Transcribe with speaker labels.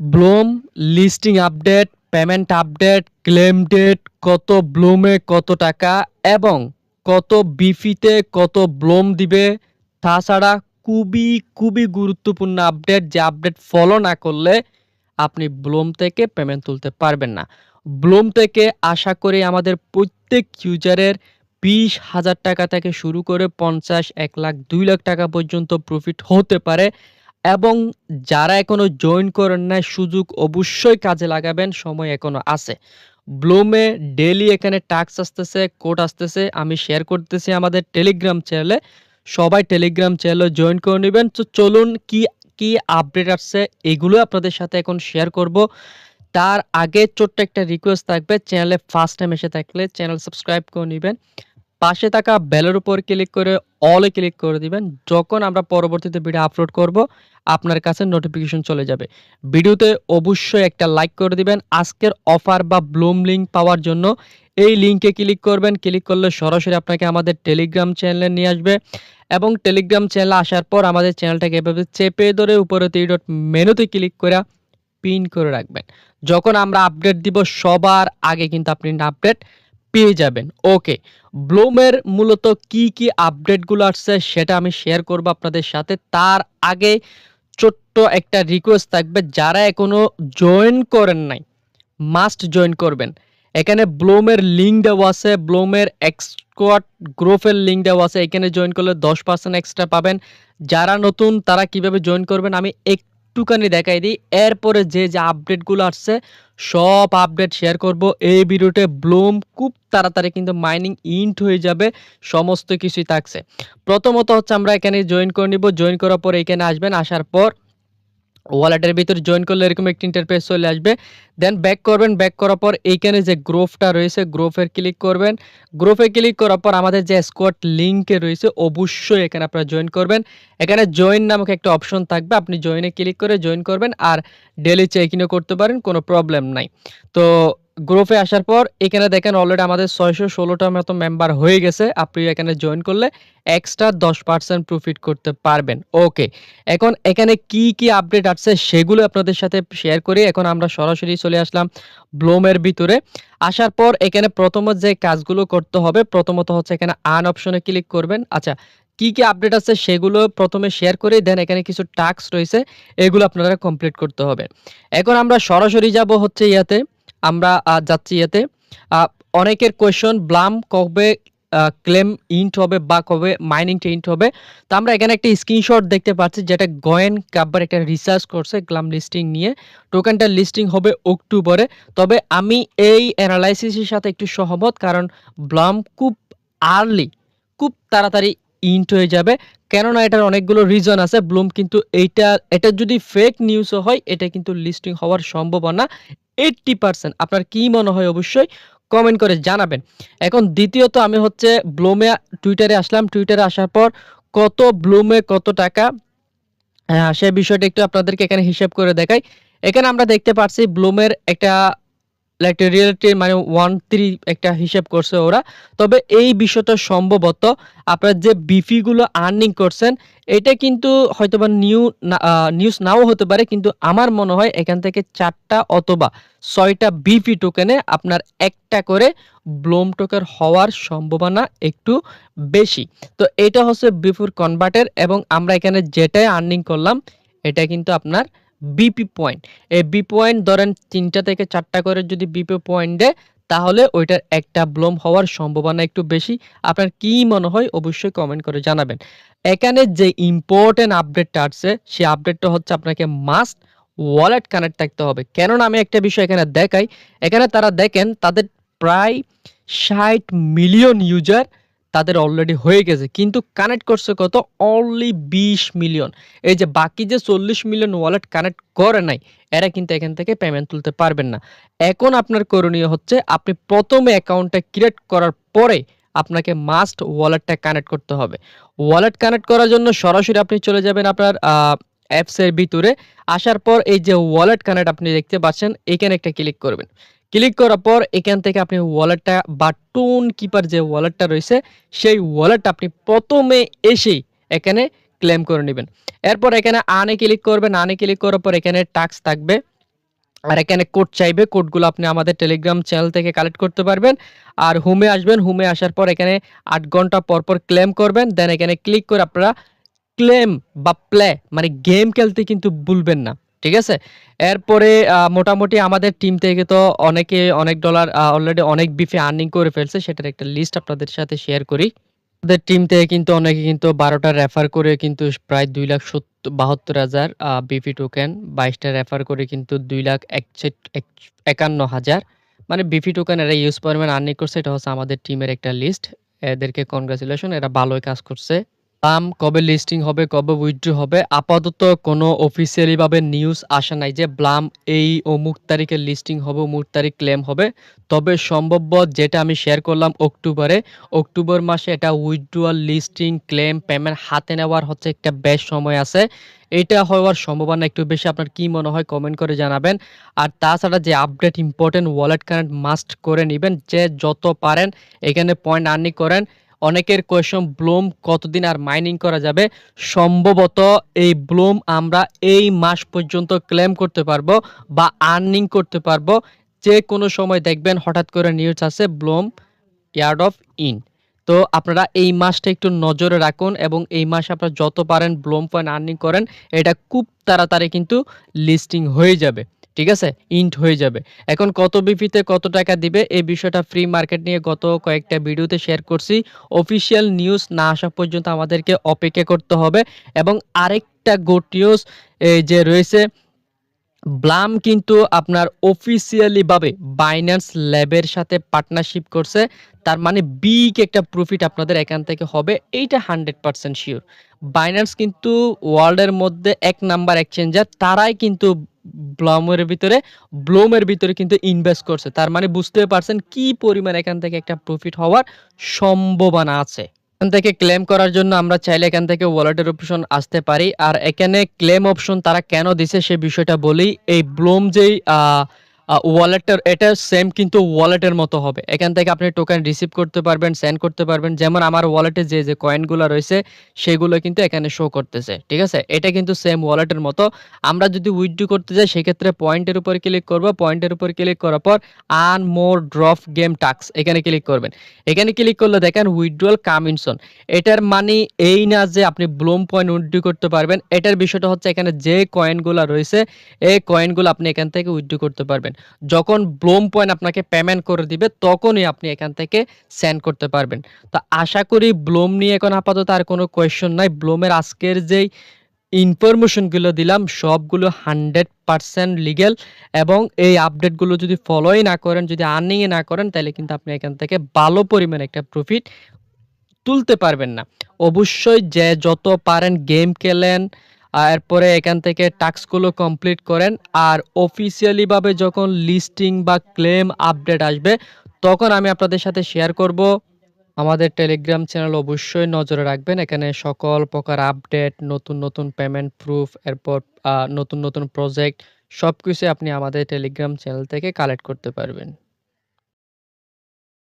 Speaker 1: Bloom listing update, payment update, claim date, কত ব্লুমে কত টাকা এবং কত বিফিতে কত ব্লুম দিবে। তাছাড়া খুবই খুবই গুরুত্বপূর্ণ আপডেট, যে আপডেট ফলো না করলে আপনি ব্লুম থেকে পেমেন্ট তুলতে পারবেন না। ব্লুম থেকে আশা করি আমাদের প্রত্যেক ইউজারের 20,000 টাকা থেকে শুরু করে 50, 1 লাখ, 2 লাখ টাকা পর্যন্ত প্রফিট হতে পারে। এবং যারা এখনো জয়েন করেন নাই, সুযোগ অবশ্যই কাজে লাগাবেন, সময় এখনো আছে। ব্লুমে ডেইলি এখানে টাস্ক আসতেছে, কোড আসতেছে, আমি শেয়ার করতেছি আমাদের টেলিগ্রাম চ্যানেলে। সবাই টেলিগ্রাম চ্যানেলে জয়েন করে নেবেন। তো চলুন কি কি আপডেট আসছে এগুলো আপনাদের সাথে এখন শেয়ার করব। তার আগে ছোট্ট একটা রিকোয়েস্ট থাকবে, চ্যানেলে ফার্স্ট টাইম এসে থাকলে চ্যানেল সাবস্ক্রাইব করে নেবেন। পাশে থাকা বেলের উপর ক্লিক করে অলে ক্লিক করে দিবেন। যখন আমরা পরবর্তীতে ভিডিও আপলোড করব আপনার কাছে নোটিফিকেশন চলে যাবে। ভিডিওতে অবশ্যই একটা লাইক করে দিবেন। আজকের অফার বা ব্লুম লিঙ্ক পাওয়ার জন্য এই লিঙ্কে ক্লিক করবেন। ক্লিক করলে সরাসরি আপনাকে আমাদের টেলিগ্রাম চ্যানেলে নিয়ে আসবে এবং টেলিগ্রাম চ্যানেলে আসার পর আমাদের চ্যানেলটাকে এভাবে চেপে ধরে উপরে 3 ডট মেনুতে ক্লিক করে পিন করে রাখবেন। যখন আমরা আপডেট দিব সবার আগে কিন্তু আপনি আপডেট পেয়ে যাবেন। ওকে, ব্লুমের মূলত কি কি আপডেটগুলো আসছে সেটা আমি শেয়ার করব আপনাদের সাথে। তার আগে ছোট্ট একটা রিকোয়েস্ট থাকবে, যারা এখনো জয়েন করেন নাই মাস্ট জয়েন করবেন। এখানে ব্লুমের লিঙ্ক দেওয়া আছে, ব্লুমের এক্সকোয়াড গ্রুপের লিঙ্ক দেওয়া আছে। এখানে জয়েন করলে 10% এক্সট্রা পাবেন। যারা নতুন তারা কিভাবে জয়েন করবেন আমি একটুখানি দেখাই দিই। এরপরে যে যে আপডেটগুলো আসছে সব আপডেট শেয়ার করব এই ভিডিওতে। ব্লুম খুব তাড়াতাড়ি কিন্তু মাইনিং ইন্ট হয়ে যাবে, সমস্ত কিছুই থাকছে। প্রথমত হচ্ছে আমরা এখানে জয়েন করে নিব। জয়েন করার পর এখানে আসবেন, আসার পর ওয়ালেটের ভিতরে জয়েন করলে এরকম একটা ইন্টারফেস চলে আসবে। দেন ব্যাক করবেন। ব্যাক করার পর এইখানে যে গ্রুপটা রয়েছে গ্রুপে ক্লিক করবেন। গ্রুপে ক্লিক করার পর আমাদের যে স্কোয়াড লিঙ্কে রয়েছে অবশ্যই এখানে আপনারা জয়েন করবেন। এখানে জয়েন নামক একটা অপশন থাকবে, আপনি জয়েনে ক্লিক করে জয়েন করবেন আর ডেইলি চেক ইনও করতে পারেন, কোনো প্রবলেম নাই। তো গ্রুপে আসার পর এখানে দেখেন অলরেডি আমাদের 616টার মতো মেম্বার হয়ে গেছে। আপনি এখানে জয়েন করলে এক্সট্রা 10% প্রফিট করতে পারবেন। ওকে, এখন এখানে কি কি আপডেট আসছে সেগুলো আপনাদের সাথে শেয়ার করি। এখন আমরা সরাসরি চলে আসলাম ব্লুমের ভিতরে। আসার পর এখানে প্রথমত যে কাজগুলো করতে হবে, প্রথমত হচ্ছে এখানে আর্ন অপশনে ক্লিক করবেন। আচ্ছা, কি কি আপডেট আছে সেগুলো প্রথমে শেয়ার করে দেন। এখানে কিছু টাস্ক রয়েছে, এগুলো আপনারা কমপ্লিট করতে হবে। এখন আমরা সরাসরি যাব হচ্ছে ইয়াতে, আমরা যাচ্ছি ইয়াতে। আহ, অনেকের কোয়েশ্চন ব্লাম কবে ক্লেম ইন্ট হবে বা কবে মাইনিংটা ইন্ট হবে। তো আমরা এখানে একটা স্ক্রিনশট দেখতে পাচ্ছি, যেটা গয়েন কাব্বার একটা রিসার্চ করছে গ্লাম লিস্টিং নিয়ে। টোকেনটা লিস্টিং হবে অক্টোবরে। তবে আমি এই অ্যানালাইসিসের সাথে একটু সহমত, কারণ ব্লাম খুব আর্লি, খুব তাড়াতাড়ি ইন্ট হয়ে যাবে। কেননা এটার অনেকগুলো রিজন আছে। ব্লুম কিন্তু এটা যদি ফেক নিউজও হয় এটা কিন্তু লিস্টিং হওয়ার সম্ভাবনা 80%। আপনার কি মনে হয় অবশ্যই কমেন্ট করে জানাবেন। এখন দ্বিতীয়ত আমি হচ্ছে ব্লুমে টুইটারে আসলাম। টুইটারে আসার পর কত ব্লুমে কত টাকা, সে বিষয়টা একটু আপনাদেরকে এখানে হিসাব করে দেখাই। এখানে আমরা দেখতে পাচ্ছি ব্লুমের একটা রিয়েলিটি মানে 13 একটা হিসাব করছে ওরা। তবে এই বিষয়টা সম্ভবত আপনার যে বিফি গুলো আর্নিং করছেন এটা কিন্তু হয়তোবা নিউজ নাও হতে পারে, কিন্তু আমার মনে হয় এখান থেকে 4টা অথবা 6টা বিফি টোকেনে আপনার একটা করে ব্লুম টোকেন হওয়ার সম্ভাবনা একটু বেশি। তো এটা হচ্ছে বিফোর কনভার্টের এবং আমরা এখানে যেটাই আর্নিং করলাম এটা কিন্তু আপনার বিপি পয়েন্ট। এই বি পয়েন্ট ধরেন 3টা থেকে 4টা করে যদি বিপি পয়েন্ট দেয় তাহলে ওইটার একটা ব্লুম হওয়ার সম্ভাবনা একটু বেশি। আপনার কি মনে হয় অবশ্যই কমেন্ট করে জানাবেন। এখানে যে ইম্পর্টেন্ট আপডেটটা আসছে সেই আপডেটটা হচ্ছে আপনাকে মাস্ট ওয়ালেট কানেক্ট থাকতে হবে। কেননা আমি একটা বিষয় এখানে দেখাই, এখানে তারা দেখেন তাদের প্রায় 60 মিলিয়ন ইউজার তাদের অলরেডি হয়ে গেছে, কিন্তু কানেক্ট করছে কত, অনলি 20 মিলিয়ন। এই যে বাকি যে 40 মিলিয়ন ওয়ালেট কানেক্ট করে নাই এরা কিন্তু এখান থেকে পেমেন্ট তুলতে পারবেন না। এখন আপনার করণীয় হচ্ছে আপনি প্রথমে অ্যাকাউন্টটা ক্রিয়েট করার পরে আপনাকে মাস্ট ওয়ালেটটা কানেক্ট করতে হবে। ওয়ালেট কানেক্ট করার জন্য সরাসরি আপনি চলে যাবেন আপনার অ্যাপসের ভিতরে। আসার পর এই যে ওয়ালেট কানেক্ট আপনি দেখতে পাচ্ছেন এখানে একটা ক্লিক করবেন। ক্লিক করার পর এখান থেকে আপনি ওয়ালেটটা বা টোন কিপার যে ওয়ালেটটা রয়েছে সেই ওয়ালেটটা আপনি প্রথমে এসেই এখানে ক্লেম করে নেবেন। এরপর এখানে আনে ক্লিক করবেন। আনে ক্লিক করার পর এখানে টাস্ক থাকবে। আর এখানে কোড চাইবে, কোডগুলো আপনি আমাদের টেলিগ্রাম চ্যানেল থেকে কালেক্ট করতে পারবেন। আর হোমে আসবেন, হোমে আসার পর এখানে ৮ ঘন্টা পর ক্লেম করবেন। দেন এখানে ক্লিক করে আপনারা ক্লেম বা প্লে মানে গেম খেলতে কিন্তু ভুলবেন না। ঠিক আছে? এরপরে মোটামুটি আমাদের টিম থেকে তো অনেকে অনেক ডলার অলরেডি অনেক বিফে আর্নিং করে ফেলছে। সেটার একটা লিস্ট আপনাদের সাথে শেয়ার করি। আমাদের টিম থেকে কিন্তু অনেকে কিন্তু ১২ টা রেফার করে কিন্তু প্রায় ২,৭২,০০০ বিপি টোকেন, ২২ টা রেফার করে কিন্তু ২,৫১,০০০ মানে বিপি টোকেন এরা ইউজ পরিমাণ আর্নিং করছে। এটা হচ্ছে আমাদের টিমের একটা লিস্ট। এদেরকে কনগ্রাচুলেশন, এরা ভালোই কাজ করছে। কবে লিস্টিং হবে, কবে উইথড্র হবে? আপাতত কোনো অফিসিয়ালি ভাবে নিউজ আসা নাই যে ব্লাম এই অমুক তারিখে লিস্টিং হবে, অমুক তারিখ ক্লেম হবে। তবে সম্ভাব্য যেটা আমি শেয়ার করলাম অক্টোবরে, অক্টোবর মাসে এটা উইথড্রয়াল, লিস্টিং, ক্লেম, পেমেন্ট হাতে নেওয়ার হচ্ছে একটা বেশ সময় আছে। এটা হওয়ার সম্ভাবনা একটু বেশি। আপনার কি মনে হয় কমেন্ট করে জানাবেন। আর তাছাড়া যে update important wallet connect must করে নিবেন। যে যত পারেন এখানে পয়েন্ট আর্নিং করেন। অনেকের কোয়েশ্চন ব্লুম কতদিন আর মাইনিং করা যাবে? সম্ভবত এই ব্লুম আমরা এই মাস পর্যন্ত ক্লেম করতে পারবো বা আর্নিং করতে পারবো। যে কোনো সময় দেখবেন হঠাৎ করে নিউজ আসে ব্লুম ইয়ার্ড অফ ইন। তো আপনারা এই মাসটা একটু নজরে রাখুন এবং এই মাসে আপনারা যত পারেন ব্লুম পয়েন্ট আর্নিং করেন। এটা খুব তাড়াতাড়ি কিন্তু লিস্টিং হয়ে যাবে। ঠিক আছে? ইন্ট হয়ে যাবে। এখন কত বিপিতে কত টাকা দিবে এই বিষয়টা ফ্রি মার্কেট নিয়ে গত কয়েকটা ভিডিওতে শেয়ার করছি। অফিসিয়াল নিউজ না আসা পর্যন্ত আমাদেরকে অপেক্ষা করতে হবে এবং আরেকটা গুড নিউজ এই যে রয়েছে, ব্লাম কিন্তু আপনার অফিসিয়ালি ভাবে বাইন্যান্স ল্যাবের সাথে পার্টনারশিপ করছে। তার মানে বিগ একটা প্রফিট আপনাদের এখান থেকে হবে। এইটা 100% সিওর। বাইন্যান্স কিন্তু ওয়ার্ল্ডের মধ্যে ১ নাম্বার এক্সচেঞ্জার। তারাই কিন্তু ব্লুমের ভিতরে কিন্তু ইনভেস্ট করছে। তার মানে বুঝতে পারছেন কি পরিমাণ এখান থেকে একটা প্রফিট হওয়ার সম্ভাবনা আছে। এখান থেকে ক্লেম করার জন্য আমরা চাইলে এখান থেকে ওয়ালেটের অপশন আসতে পারি। আর এখানে ক্লেম অপশন তারা কেন দিছে সে বিষয়টা বলি। এই ব্লুম যেই ওয়ালেটটার এটা সেম কিন্তু ওয়ালেটের মতো হবে। এখান থেকে আপনি টোকেন রিসিভ করতে পারবেন, সেন্ড করতে পারবেন। যেমন আমার ওয়ালেটে যে কয়েনগুলো রয়েছে সেগুলো কিন্তু এখানে শো করতেছে। ঠিক আছে? এটা কিন্তু সেম ওয়ালেটের মতো। আমরা যদি উইথড্র করতে যাই সেক্ষেত্রে পয়েন্টের উপর ক্লিক করব। পয়েন্টের উপর ক্লিক করার পর আর্ন মোর ড্রপ গেম টাস্ক এখানে ক্লিক করবেন। এখানে ক্লিক করলে দেখেন উইথড্রয়াল কাম ইন সুন। এটার মানে এই না যে আপনি ব্লুম পয়েন্ট উইথড্র করতে পারবেন। এটার বিষয়টা হচ্ছে এখানে যে কয়েনগুলো রয়েছে এই কয়েনগুলো আপনি এখান থেকে উইথড্র করতে পারবেন। যখন ব্লুম পয়েন্ট আপনাকে পেমেন্ট করে দিবে তখনই আপনি এখান থেকে সেন্ড করতে পারবেন। তো আশা করি ব্লুম নিয়ে এখন আপাতত আর কোনো কোয়েশ্চন নাই। ব্লুমের আজকের যেই ইনফরমেশনগুলো দিলাম সবগুলো 100% লিগ্যাল এবং এই আপডেটগুলো যদি ফলোই না করেন, যদি আর্নিংই না করেন তাহলে কিন্তু আপনি এখান থেকে ভালো পরিমাণে একটা প্রফিট তুলতে পারবেন না। অবশ্যই যে যত পারেন গেম খেলেন, এরপরে এখান থেকে টাস্কগুলো কমপ্লিট করেন। আর অফিসিয়ালি ভাবে যখন লিস্টিং বা ক্লেম আপডেট আসবে তখন আমি আপনাদের সাথে শেয়ার করব। আমাদের টেলিগ্রাম চ্যানেল অবশ্যই নজরে রাখবেন। এখানে সকল প্রকার আপডেট, নতুন পেমেন্ট প্রুফ, এরপর নতুন প্রজেক্ট সবকিছুই আপনি আমাদের টেলিগ্রাম চ্যানেল থেকে কালেক্ট করতে পারবেন।